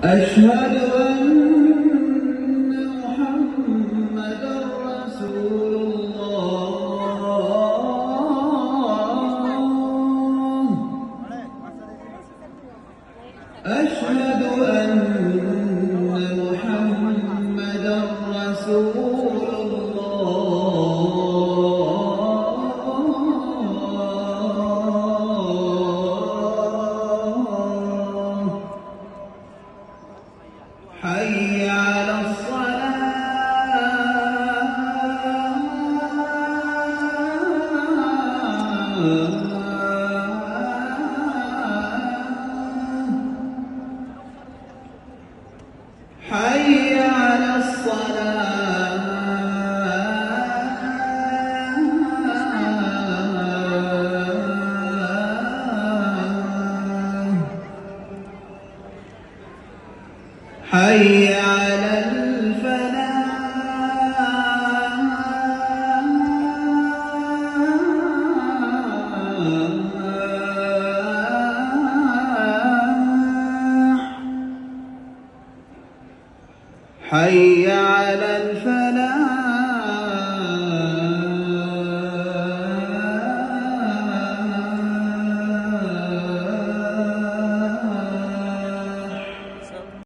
أشهد أن محمدًا رسول الله. أشهد أن محمدًا رسول الله. حي على الصلاة. حي على الصلاة. حي على الفلاح. حي على الفلاح.